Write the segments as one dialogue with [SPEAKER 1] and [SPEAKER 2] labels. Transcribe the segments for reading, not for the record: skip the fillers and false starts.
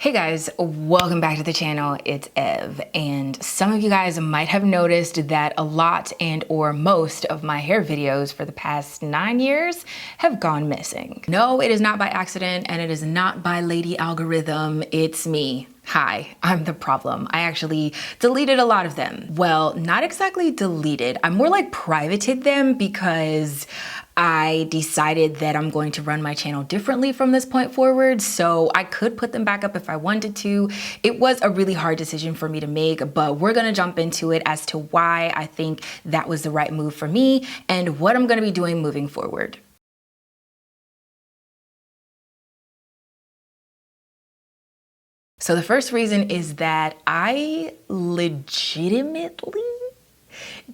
[SPEAKER 1] Hey guys, welcome back to the channel. It's Ev, and some of you guys might have noticed that a lot or most of my hair videos for the past 9 years have gone missing. No, it is not by accident, and it is not by Lady Algorithm. It's me. Hi, I'm the problem. I actually deleted a lot of them. Well, not exactly deleted. I more like privated them because I decided that I'm going to run my channel differently from this point forward, so I could put them back up if I wanted to. It was a really hard decision for me to make, but we're gonna jump into it as to why I think that was the right move for me and what I'm gonna be doing moving forward. So the first reason is that I legitimately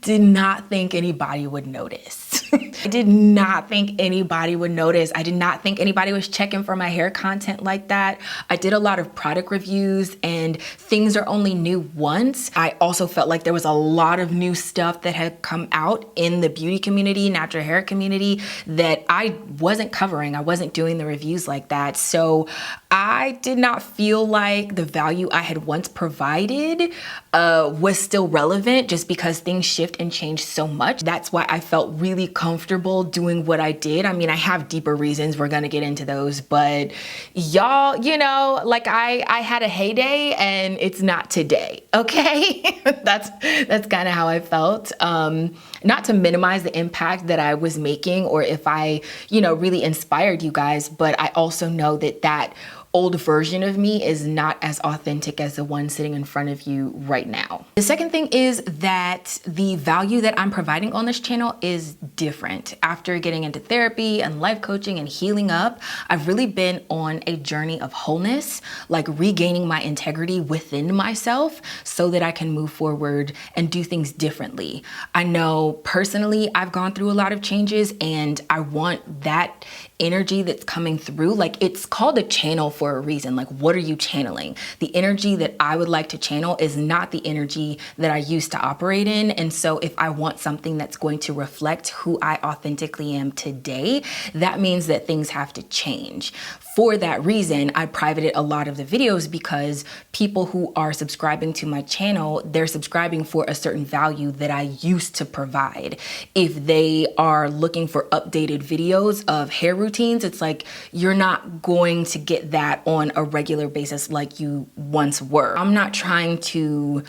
[SPEAKER 1] did not think anybody would notice. I did not think anybody would notice. I did not think anybody was checking for my hair content like that. I did a lot of product reviews and things are only new once. I also felt like there was a lot of new stuff that had come out in the beauty community, natural hair community that I wasn't covering. I wasn't doing the reviews like that. So I did not feel like the value I had once provided was still relevant just because things shift and change so much. That's why I felt really comfortable doing what I did. I mean, I have deeper reasons. We're gonna get into those, but y'all, you know, like I had a heyday and it's not today, okay? That's kind of how I felt. Not to minimize the impact that I was making or if I, you know, really inspired you guys, but I also know that that old version of me is not as authentic as the one sitting in front of you right now. The second thing is that the value that I'm providing on this channel is different. After getting into therapy and life coaching and healing up, I've really been on a journey of wholeness, like regaining my integrity within myself so that I can move forward and do things differently. I know personally I've gone through a lot of changes and I want that energy that's coming through, like it's called a channel for a reason. Like, what are you channeling? The energy that I would like to channel is not the energy that I used to operate in. And so if I want something that's going to reflect who I authentically am today, that means that things have to change. For that reason, I privated a lot of the videos because people who are subscribing to my channel, they're subscribing for a certain value that I used to provide. If they are looking for updated videos of hair routines, it's like you're not going to get that on a regular basis like you once were. I'm not trying to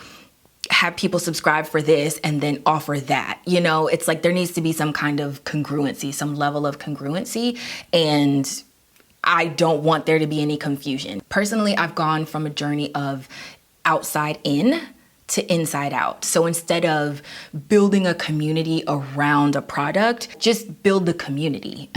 [SPEAKER 1] have people subscribe for this and then offer that. You know, it's like there needs to be some kind of congruency, some level of congruency, and I don't want there to be any confusion. Personally, I've gone from a journey of outside in to inside out. So instead of building a community around a product, just build the community.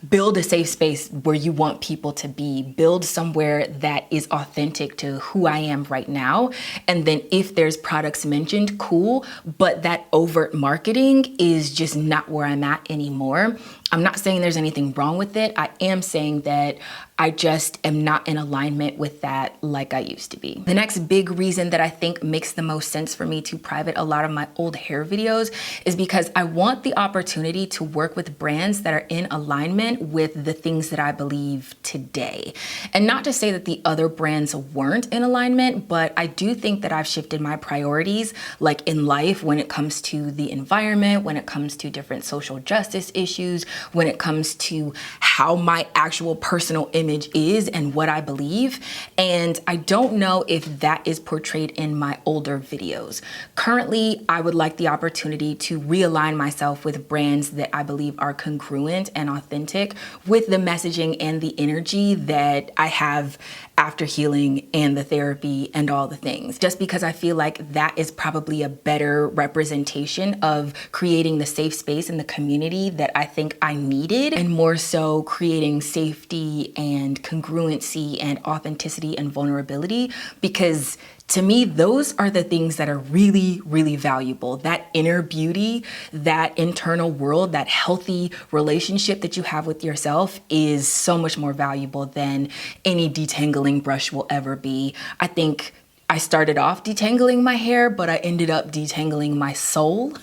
[SPEAKER 1] Build a safe space where you want people to be. Build somewhere that is authentic to who I am right now. And then if there's products mentioned, cool, but that overt marketing is just not where I'm at anymore. I'm not saying there's anything wrong with it. I am saying that I just am not in alignment with that like I used to be. The next big reason that I think makes the most sense for me to private a lot of my old hair videos is because I want the opportunity to work with brands that are in alignment with the things that I believe today. And not to say that the other brands weren't in alignment, but I do think that I've shifted my priorities, like in life, when it comes to the environment, when it comes to different social justice issues, when it comes to how my actual personal image is and what I believe. And I don't know if that is portrayed in my older videos. Currently, I would like the opportunity to realign myself with brands that I believe are congruent and authentic with the messaging and the energy that I have after healing and the therapy and all the things. Just because I feel like that is probably a better representation of creating the safe space and the community that I think I needed, and more so creating safety and congruency and authenticity and vulnerability, because to me, those are the things that are really, really valuable. That inner beauty, that internal world, that healthy relationship that you have with yourself is so much more valuable than any detangling brush will ever be. I think I started off detangling my hair, but I ended up detangling my soul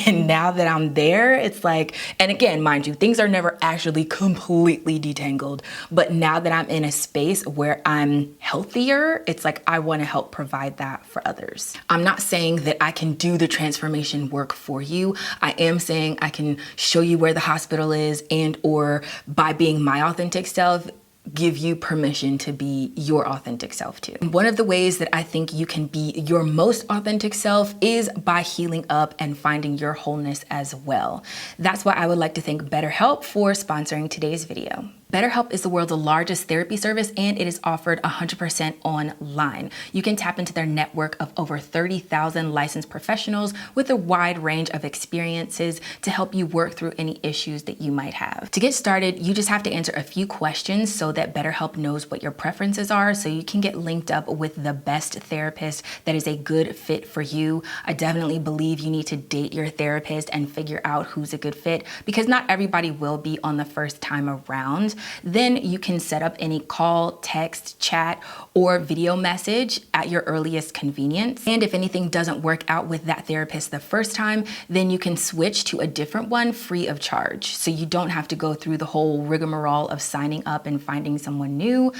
[SPEAKER 1] And now that I'm there, it's like, and again, mind you, things are never actually completely detangled, but now that I'm in a space where I'm healthier, it's like I want to help provide that for others. I'm not saying that I can do the transformation work for you. I am saying I can show you where the hospital is, and or by being my authentic self, give you permission to be your authentic self too. One of the ways that I think you can be your most authentic self is by healing up and finding your wholeness as well. That's why I would like to thank BetterHelp for sponsoring today's video. BetterHelp is the world's largest therapy service, and it is offered 100% online. You can tap into their network of over 30,000 licensed professionals with a wide range of experiences to help you work through any issues that you might have. To get started, you just have to answer a few questions so that BetterHelp knows what your preferences are, so you can get linked up with the best therapist that is a good fit for you. I definitely believe you need to date your therapist and figure out who's a good fit, because not everybody will be on the first time around. Then you can set up any call, text, chat, or video message at your earliest convenience. And if anything doesn't work out with that therapist the first time, then you can switch to a different one free of charge. So you don't have to go through the whole rigmarole of signing up and finding someone new.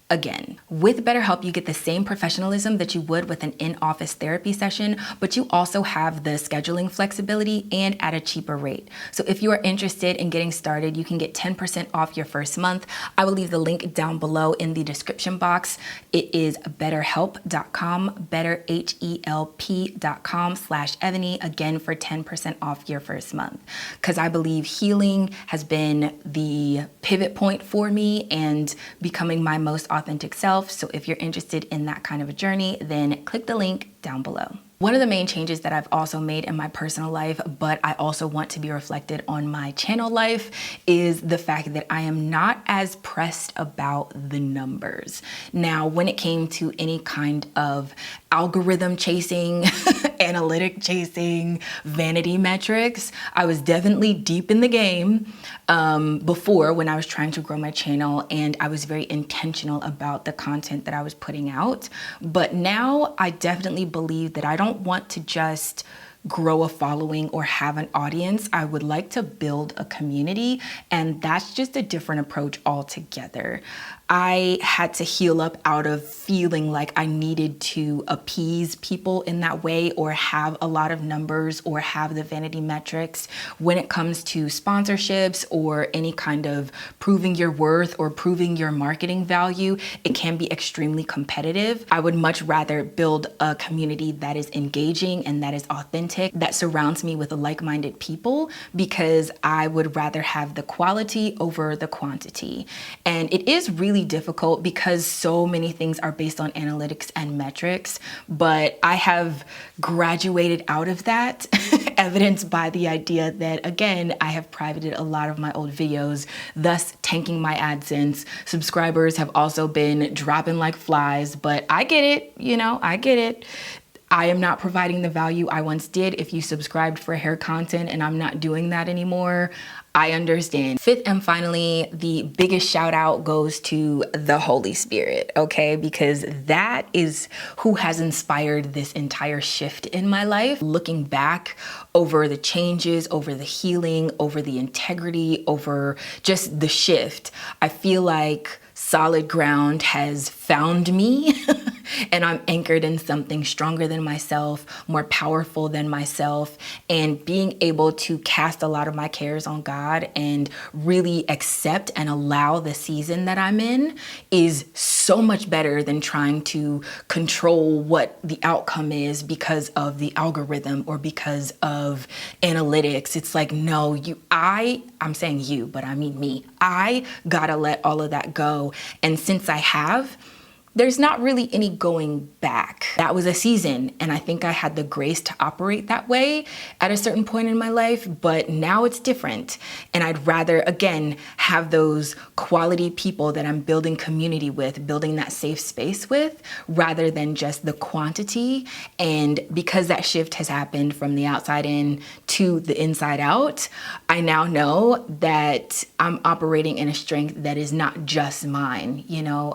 [SPEAKER 1] Again, with BetterHelp, you get the same professionalism that you would with an in-office therapy session, but you also have the scheduling flexibility and at a cheaper rate. So if you are interested in getting started, you can get 10% off your first month. I will leave the link down below in the description box. It is betterhelp.com, betterhelp.com/eVani, again for 10% off your first month. Because I believe healing has been the pivot point for me and becoming my most authentic self. So if you're interested in that kind of a journey, then click the link down below. One of the main changes that I've also made in my personal life, but I also want to be reflected on my channel life, is the fact that I am not as pressed about the numbers. Now, when it came to any kind of algorithm chasing, analytic chasing, vanity metrics, I was definitely deep in the game before, when I was trying to grow my channel, and I was very intentional about the content that I was putting out. But now I definitely believe that I don't want to just grow a following or have an audience. I would like to build a community, and that's just a different approach altogether. I had to heal up out of feeling like I needed to appease people in that way, or have a lot of numbers, or have the vanity metrics when it comes to sponsorships or any kind of proving your worth or proving your marketing value. It can be extremely competitive. I would much rather build a community that is engaging and that is authentic, that surrounds me with like-minded people, because I would rather have the quality over the quantity. And it is really difficult because so many things are based on analytics and metrics, but I have graduated out of that, evidenced by the idea that, again, I have privated a lot of my old videos, thus tanking my AdSense. Subscribers have also been dropping like flies, but I get it, I get it. I am not providing the value I once did. If you subscribed for hair content and I'm not doing that anymore, I understand. Fifth and finally, the biggest shout out goes to the Holy Spirit, okay? Because that is who has inspired this entire shift in my life. Looking back over the changes, over the healing, over the integrity, over just the shift, I feel like solid ground has found me and I'm anchored in something stronger than myself, more powerful than myself, and being able to cast a lot of my cares on God and really accept and allow the season that I'm in is so much better than trying to control what the outcome is because of the algorithm or because of analytics. It's like, no, I'm saying you, but I mean me. I gotta let all of that go. And since I have, there's not really any going back. That was a season, and I think I had the grace to operate that way at a certain point in my life, but now it's different. And I'd rather, again, have those quality people that I'm building community with, building that safe space with, rather than just the quantity. And because that shift has happened from the outside in to the inside out, I now know that I'm operating in a strength that is not just mine.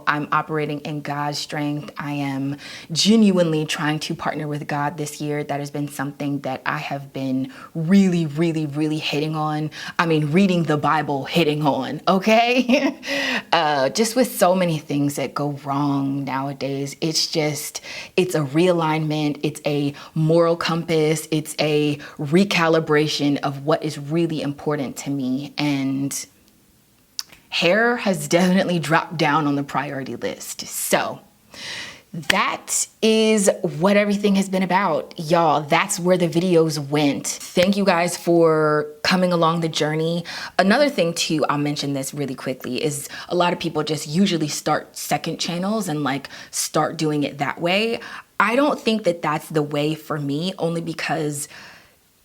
[SPEAKER 1] I'm operating in God's strength. I am genuinely trying to partner with God this year. That has been something that I have been really, really, really hitting on. I mean, reading the Bible, hitting on, okay? Just with so many things that go wrong nowadays. It's a realignment. It's a moral compass. It's a recalibration of what is really important to me. And hair has definitely dropped down on the priority list. So that is what everything has been about, y'all. That's where the videos went. Thank you guys for coming along the journey. Another thing too, I'll mention this really quickly, is a lot of people just usually start second channels and like start doing it that way. I don't think that that's the way for me, only because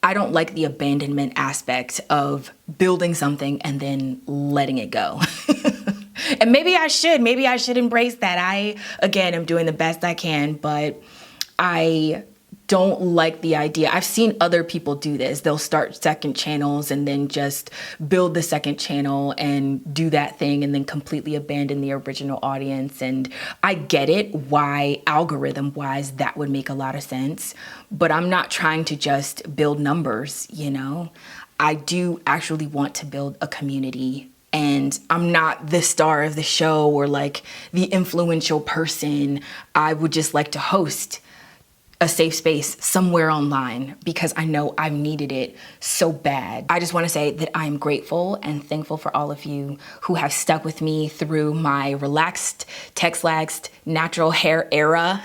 [SPEAKER 1] I don't like the abandonment aspect of building something and then letting it go. And maybe I should embrace that. I, again, am doing the best I can, but I don't like the idea. I've seen other people do this. They'll start second channels and then just build the second channel and do that thing and then completely abandon the original audience. And I get it, why algorithm wise that would make a lot of sense, but I'm not trying to just build numbers, you know? I do actually want to build a community. And I'm not the star of the show or like the influential person. I would just like to host a safe space somewhere online because I know I've needed it so bad. I just want to say that I'm grateful and thankful for all of you who have stuck with me through my relaxed, text-laxed, natural hair era,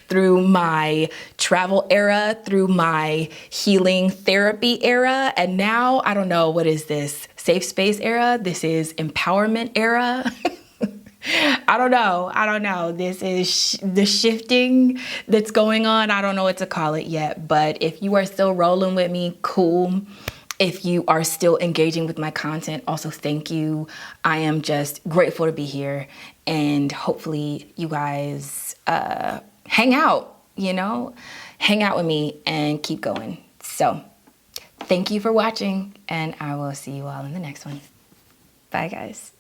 [SPEAKER 1] through my travel era, through my healing therapy era, and now, I don't know, what is this? Safe space era? This is empowerment era? I don't know. This is the shifting that's going on. I don't know what to call it yet, but if you are still rolling with me, cool. If you are still engaging with my content, also thank you. I am just grateful to be here, and hopefully you guys hang out, you know? Hang out with me and keep going. So thank you for watching, and I will see you all in the next one. Bye, guys.